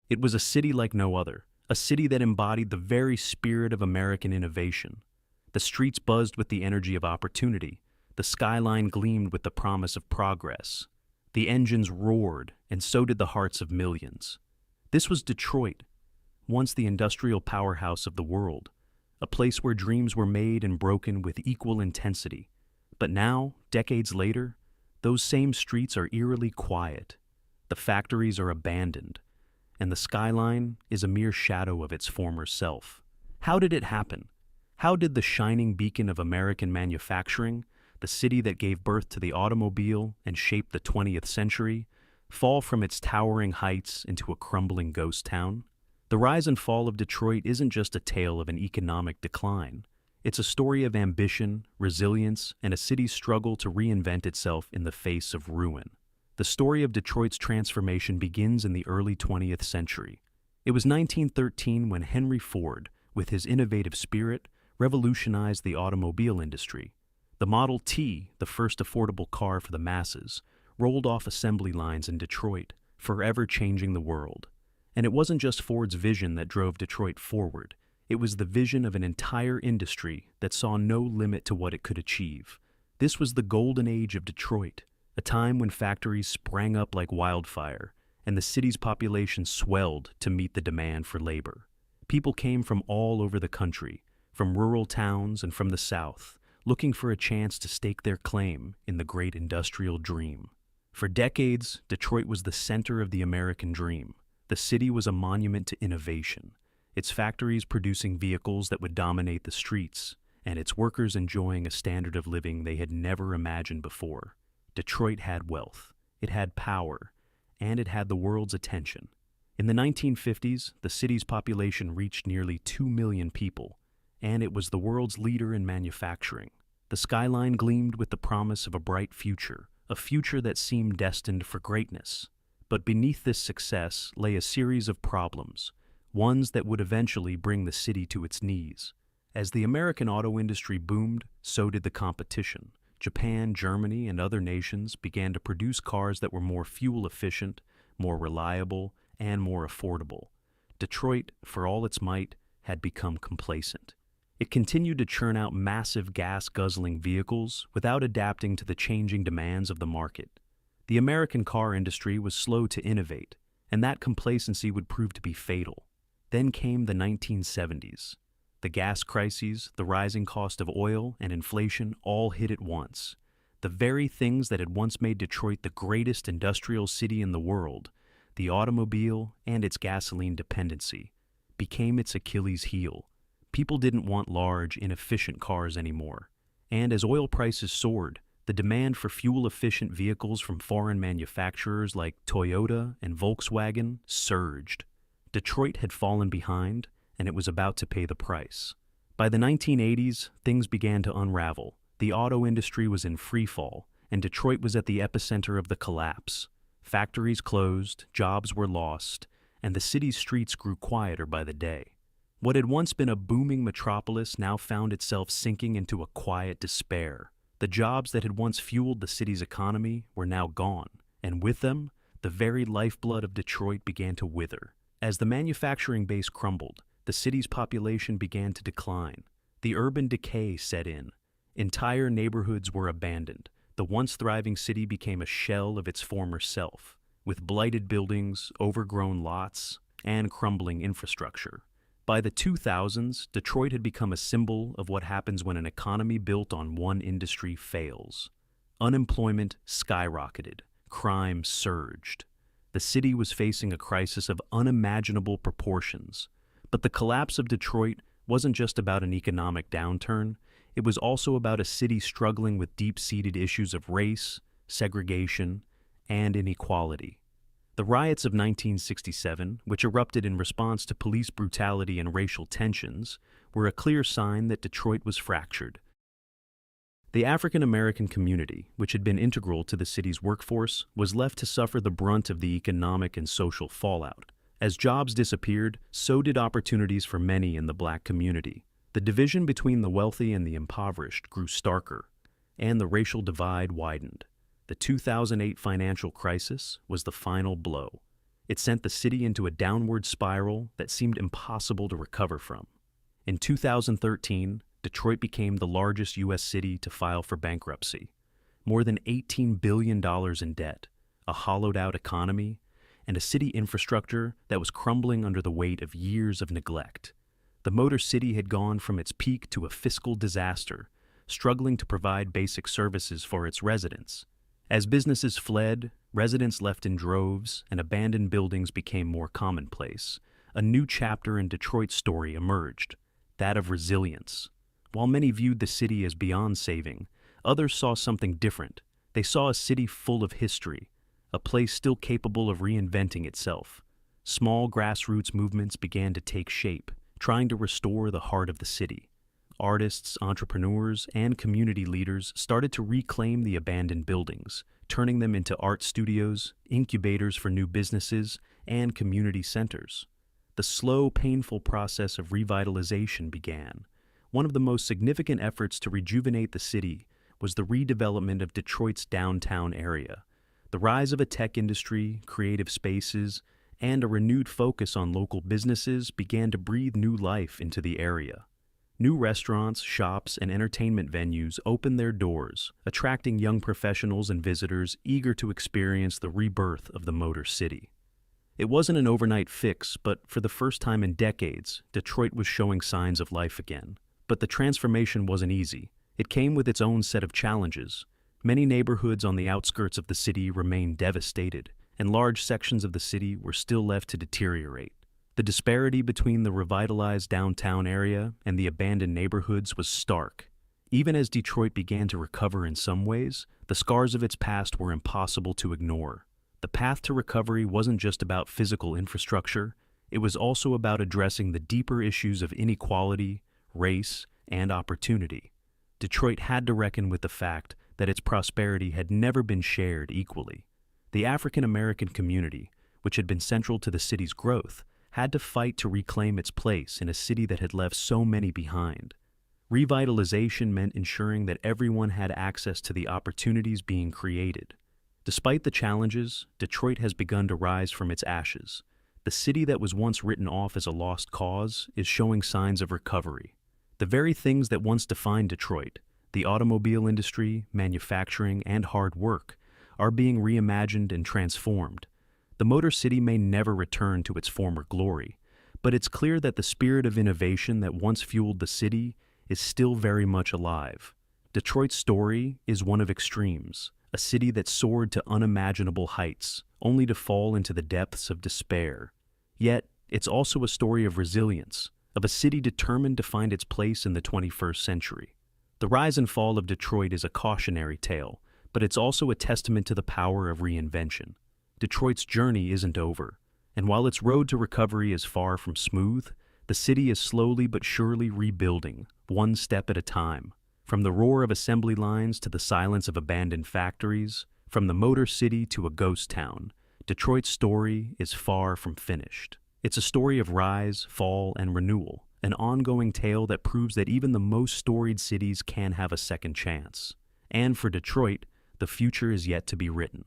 It was a city like no other, a city that embodied the very spirit of American innovation. The streets buzzed with the energy of opportunity, the skyline gleamed with the promise of progress. The engines roared, and so did the hearts of millions. This was Detroit, once the industrial powerhouse of the world, a place where dreams were made and broken with equal intensity. But now, decades later, those same streets are eerily quiet. The factories are abandoned, and the skyline is a mere shadow of its former self. How did it happen? How did the shining beacon of American manufacturing, the city that gave birth to the automobile and shaped the 20th century, fall from its towering heights into a crumbling ghost town? The rise and fall of Detroit isn't just a tale of an economic decline. It's a story of ambition, resilience, and a city's struggle to reinvent itself in the face of ruin. The story of Detroit's transformation begins in the early 20th century. It was 1913 when Henry Ford, with his innovative spirit, revolutionized the automobile industry. The Model T, the first affordable car for the masses, rolled off assembly lines in Detroit, forever changing the world. And it wasn't just Ford's vision that drove Detroit forward. It was the vision of an entire industry that saw no limit to what it could achieve. This was the golden age of Detroit, a time when factories sprang up like wildfire, and the city's population swelled to meet the demand for labor. People came from all over the country, from rural towns and from the South, looking for a chance to stake their claim in the great industrial dream. For decades, Detroit was the center of the American dream. The city was a monument to innovation, its factories producing vehicles that would dominate the streets, and its workers enjoying a standard of living they had never imagined before. Detroit had wealth, it had power, and it had the world's attention. In the 1950s, the city's population reached nearly 2 million people, and it was the world's leader in manufacturing. The skyline gleamed with the promise of a bright future, a future that seemed destined for greatness. But beneath this success lay a series of problems, ones that would eventually bring the city to its knees. As the American auto industry boomed, so did the competition. Japan, Germany, and other nations began to produce cars that were more fuel efficient, more reliable, and more affordable. Detroit, for all its might, had become complacent. It continued to churn out massive gas-guzzling vehicles without adapting to the changing demands of the market. The American car industry was slow to innovate, and that complacency would prove to be fatal. Then came the 1970s. The gas crises, the rising cost of oil, and inflation all hit at once. The very things that had once made Detroit the greatest industrial city in the world, the automobile and its gasoline dependency, became its Achilles heel. People didn't want large, inefficient cars anymore. And as oil prices soared, the demand for fuel-efficient vehicles from foreign manufacturers like Toyota and Volkswagen surged. Detroit had fallen behind, and it was about to pay the price. By the 1980s, things began to unravel. The auto industry was in free fall, and Detroit was at the epicenter of the collapse. Factories closed, jobs were lost, and the city's streets grew quieter by the day. What had once been a booming metropolis now found itself sinking into a quiet despair. The jobs that had once fueled the city's economy were now gone, and with them, the very lifeblood of Detroit began to wither. As the manufacturing base crumbled, the city's population began to decline. The urban decay set in. Entire neighborhoods were abandoned. The once thriving city became a shell of its former self, with blighted buildings, overgrown lots, and crumbling infrastructure. By the 2000s, Detroit had become a symbol of what happens when an economy built on one industry fails. Unemployment skyrocketed. Crime surged. The city was facing a crisis of unimaginable proportions. But the collapse of Detroit wasn't just about an economic downturn. It was also about a city struggling with deep-seated issues of race, segregation, and inequality. The riots of 1967, which erupted in response to police brutality and racial tensions, were a clear sign that Detroit was fractured. The African American community, which had been integral to the city's workforce, was left to suffer the brunt of the economic and social fallout. As jobs disappeared, so did opportunities for many in the black community. The division between the wealthy and the impoverished grew starker, and the racial divide widened. The 2008 financial crisis was the final blow. It sent the city into a downward spiral that seemed impossible to recover from. In 2013, Detroit became the largest U.S. city to file for bankruptcy. More than $18 billion in debt, a hollowed-out economy, and a city infrastructure that was crumbling under the weight of years of neglect. The Motor City had gone from its peak to a fiscal disaster, struggling to provide basic services for its residents. As businesses fled, residents left in droves, and abandoned buildings became more commonplace, a new chapter in Detroit's story emerged, that of resilience. While many viewed the city as beyond saving, others saw something different. They saw a city full of history, a place still capable of reinventing itself. Small grassroots movements began to take shape, trying to restore the heart of the city. Artists, entrepreneurs, and community leaders started to reclaim the abandoned buildings, turning them into art studios, incubators for new businesses, and community centers. The slow, painful process of revitalization began. One of the most significant efforts to rejuvenate the city was the redevelopment of Detroit's downtown area. The rise of a tech industry, creative spaces, and a renewed focus on local businesses began to breathe new life into the area. New restaurants, shops, and entertainment venues opened their doors, attracting young professionals and visitors eager to experience the rebirth of the Motor City. It wasn't an overnight fix, but for the first time in decades, Detroit was showing signs of life again. But the transformation wasn't easy. It came with its own set of challenges. Many neighborhoods on the outskirts of the city remained devastated, and large sections of the city were still left to deteriorate. The disparity between the revitalized downtown area and the abandoned neighborhoods was stark. Even as Detroit began to recover in some ways, the scars of its past were impossible to ignore. The path to recovery wasn't just about physical infrastructure, it was also about addressing the deeper issues of inequality, race, and opportunity. Detroit had to reckon with the fact that its prosperity had never been shared equally. The African American community, which had been central to the city's growth, had to fight to reclaim its place in a city that had left so many behind. Revitalization meant ensuring that everyone had access to the opportunities being created. Despite the challenges, Detroit has begun to rise from its ashes. The city that was once written off as a lost cause is showing signs of recovery. The very things that once defined Detroit, the automobile industry, manufacturing, and hard work, are being reimagined and transformed. The Motor City may never return to its former glory, but it's clear that the spirit of innovation that once fueled the city is still very much alive. Detroit's story is one of extremes, a city that soared to unimaginable heights, only to fall into the depths of despair. Yet, it's also a story of resilience, of a city determined to find its place in the 21st century. The rise and fall of Detroit is a cautionary tale, but it's also a testament to the power of reinvention. Detroit's journey isn't over, and while its road to recovery is far from smooth, the city is slowly but surely rebuilding, one step at a time. From the roar of assembly lines to the silence of abandoned factories, from the Motor City to a ghost town, Detroit's story is far from finished. It's a story of rise, fall, and renewal, an ongoing tale that proves that even the most storied cities can have a second chance. And for Detroit, the future is yet to be written.